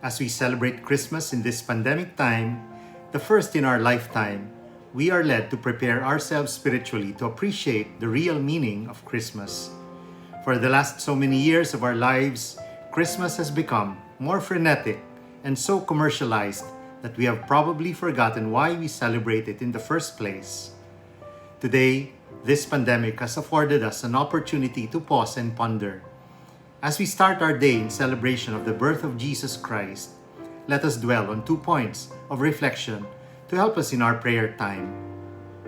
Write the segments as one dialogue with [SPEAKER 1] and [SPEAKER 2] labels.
[SPEAKER 1] As we celebrate Christmas in this pandemic time, the first in our lifetime, we are led to prepare ourselves spiritually to appreciate the real meaning of Christmas. For the last so many years of our lives, Christmas has become more frenetic and so commercialized that we have probably forgotten why we celebrate it in the first place. Today, this pandemic has afforded us an opportunity to pause and ponder. As we start our day in celebration of the birth of Jesus Christ, let us dwell on 2 points of reflection to help us in our prayer time.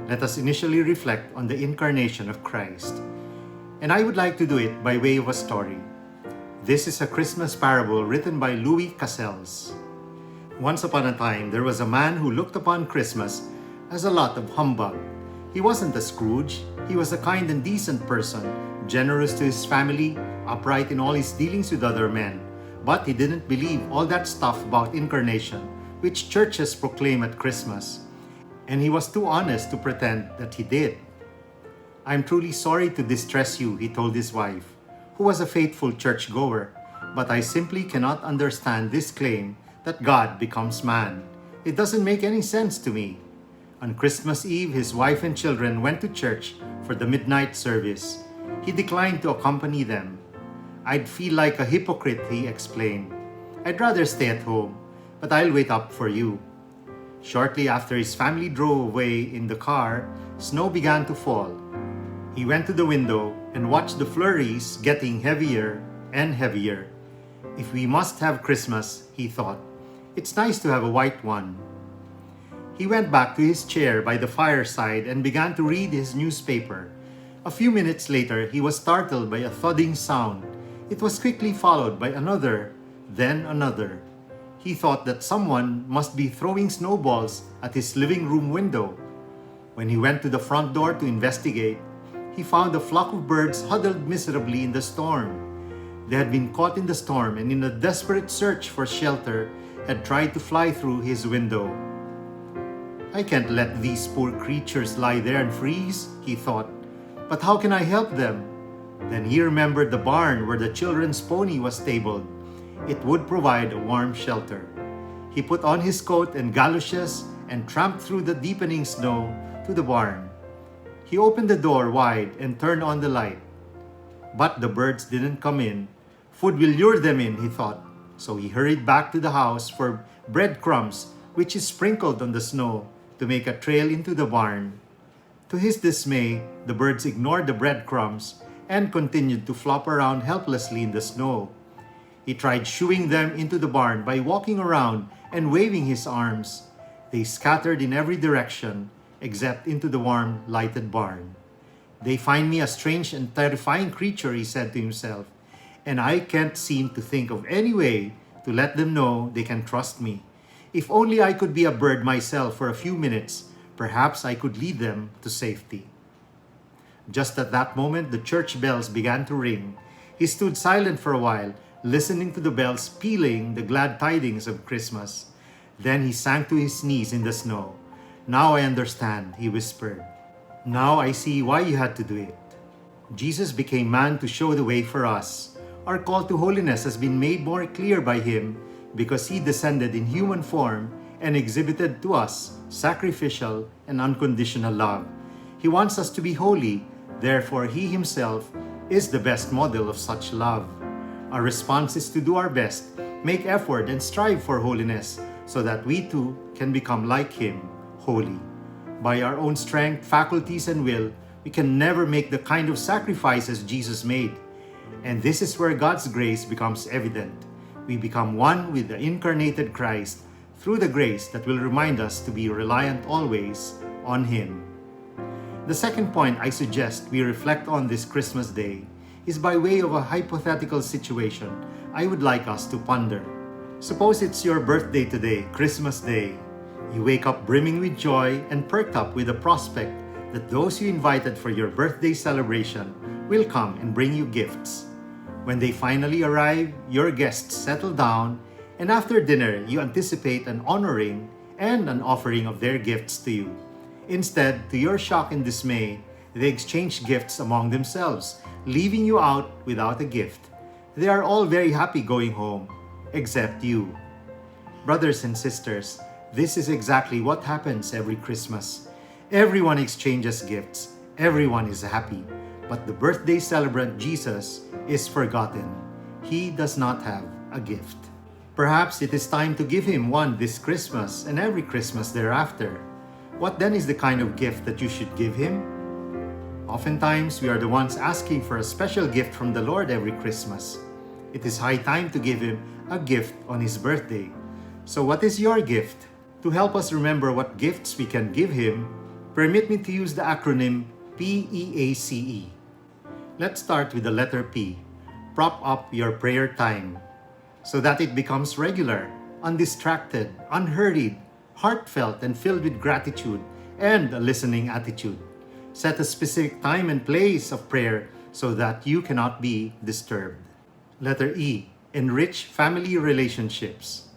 [SPEAKER 1] Let us initially reflect on the incarnation of Christ. And I would like to do it by way of a story. This is a Christmas parable written by Louis Cassels. Once upon a time, there was a man who looked upon Christmas as a lot of humbug. He wasn't a Scrooge. He was a kind and decent person, generous to his family, upright in all his dealings with other men. But he didn't believe all that stuff about incarnation, which churches proclaim at Christmas. And he was too honest to pretend that he did. "I'm truly sorry to distress you," he told his wife, who was a faithful churchgoer, "but I simply cannot understand this claim that God becomes man. It doesn't make any sense to me." On Christmas Eve, his wife and children went to church for the midnight service. He declined to accompany them. "I'd feel like a hypocrite," he explained. "I'd rather stay at home, but I'll wait up for you." Shortly after his family drove away in the car, snow began to fall. He went to the window and watched the flurries getting heavier and heavier. "If we must have Christmas," he thought, "it's nice to have a white one." He went back to his chair by the fireside and began to read his newspaper. A few minutes later, he was startled by a thudding sound. It was quickly followed by another, then another. He thought that someone must be throwing snowballs at his living room window. When he went to the front door to investigate, he found a flock of birds huddled miserably in the storm. They had been caught in the storm and in a desperate search for shelter had tried to fly through his window. "I can't let these poor creatures lie there and freeze," he thought. "But how can I help them?" Then he remembered the barn where the children's pony was stabled. It would provide a warm shelter. He put on his coat and galoshes and tramped through the deepening snow to the barn. He opened the door wide and turned on the light. But the birds didn't come in. Food will lure them in, he thought. So he hurried back to the house for breadcrumbs, which he sprinkled on the snow to make a trail into the barn. To his dismay, the birds ignored the breadcrumbs and continued to flop around helplessly in the snow. He tried shooing them into the barn by walking around and waving his arms. They scattered in every direction except into the warm, lighted barn. "They find me a strange and terrifying creature," he said to himself, "and I can't seem to think of any way to let them know they can trust me. If only I could be a bird myself for a few minutes, perhaps I could lead them to safety." Just at that moment, the church bells began to ring. He stood silent for a while, listening to the bells pealing the glad tidings of Christmas. Then he sank to his knees in the snow. "Now I understand," he whispered. "Now I see why you had to do it." Jesus became man to show the way for us. Our call to holiness has been made more clear by him because he descended in human form and exhibited to us sacrificial and unconditional love. He wants us to be holy, therefore he himself is the best model of such love. Our response is to do our best, make effort and strive for holiness so that we too can become like him, holy. By our own strength, faculties, and will, we can never make the kind of sacrifices Jesus made. And this is where God's grace becomes evident. We become one with the incarnated Christ through the grace that will remind us to be reliant always on him. The second point I suggest we reflect on this Christmas day is by way of a hypothetical situation I would like us to ponder. Suppose it's your birthday today, Christmas Day. You wake up brimming with joy and perked up with the prospect that those you invited for your birthday celebration will come and bring you gifts. When they finally arrive, your guests settle down, and after dinner, you anticipate an honoring and an offering of their gifts to you. Instead, to your shock and dismay, they exchange gifts among themselves, leaving you out without a gift. They are all very happy going home, except you. Brothers and sisters, this is exactly what happens every Christmas. Everyone exchanges gifts. Everyone is happy. But the birthday celebrant Jesus is forgotten. He does not have a gift. Perhaps it is time to give him one this Christmas and every Christmas thereafter. What then is the kind of gift that you should give him? Oftentimes, we are the ones asking for a special gift from the Lord every Christmas. It is high time to give him a gift on his birthday. So what is your gift? To help us remember what gifts we can give him, permit me to use the acronym P.E.A.C.E. Let's start with the letter P. Prop up your prayer time so that it becomes regular, undistracted, unhurried, heartfelt, and filled with gratitude and a listening attitude. Set a specific time and place of prayer so that you cannot be disturbed. Letter E. Enrich family relationships.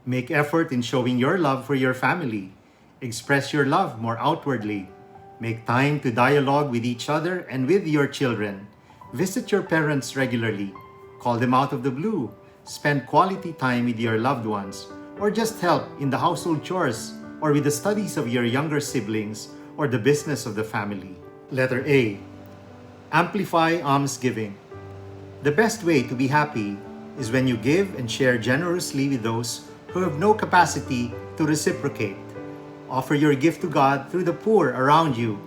[SPEAKER 1] Make effort in showing your love for your family. Express your love more outwardly. Make time to dialogue with each other and with your children. Visit your parents regularly. Call them out of the blue. Spend quality time with your loved ones, or just help in the household chores or with the studies of your younger siblings or the business of the family. Letter A. Amplify almsgiving. The best way to be happy is when you give and share generously with those who have no capacity to reciprocate. Offer your gift to God through the poor around you.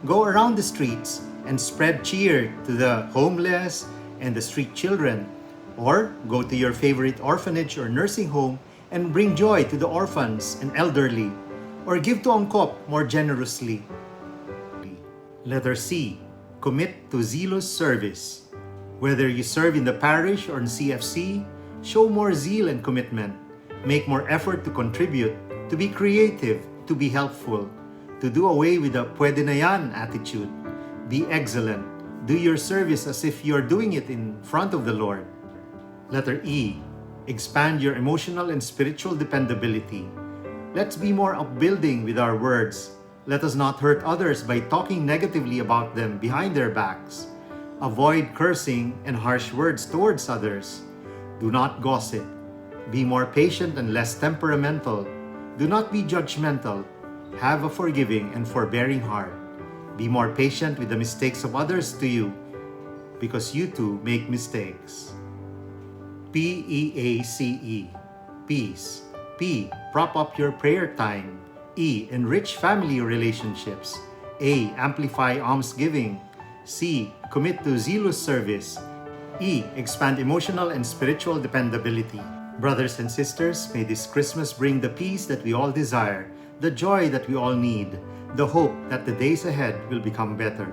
[SPEAKER 1] Go around the streets and spread cheer to the homeless and the street children. Or go to your favorite orphanage or nursing home and bring joy to the orphans and elderly. Or give to Angkop more generously. Letter C. Commit to zealous service. Whether you serve in the parish or in CFC, show more zeal and commitment. Make more effort to contribute, to be creative, to be helpful, to do away with the pwede na yan attitude. Be excellent. Do your service as if you're doing it in front of the Lord. Letter E. Expand your emotional and spiritual dependability. Let's be more upbuilding with our words. Let us not hurt others by talking negatively about them behind their backs. Avoid cursing and harsh words towards others. Do not gossip. Be more patient and less temperamental. Do not be judgmental. Have a forgiving and forbearing heart. Be more patient with the mistakes of others to you, because you too make mistakes. P.E.A.C.E. Peace. P. Prop up your prayer time. E. Enrich family relationships. A. Amplify almsgiving. C. Commit to zealous service. E. Expand emotional and spiritual dependability. Brothers and sisters, may this Christmas bring the peace that we all desire, the joy that we all need, the hope that the days ahead will become better.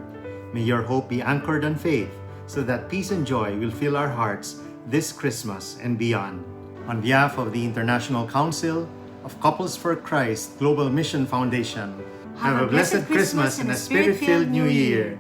[SPEAKER 1] May your hope be anchored on faith, so that peace and joy will fill our hearts this Christmas and beyond. On behalf of the International Council of Couples for Christ Global Mission Foundation, have a blessed Christmas and a Spirit-filled New Year.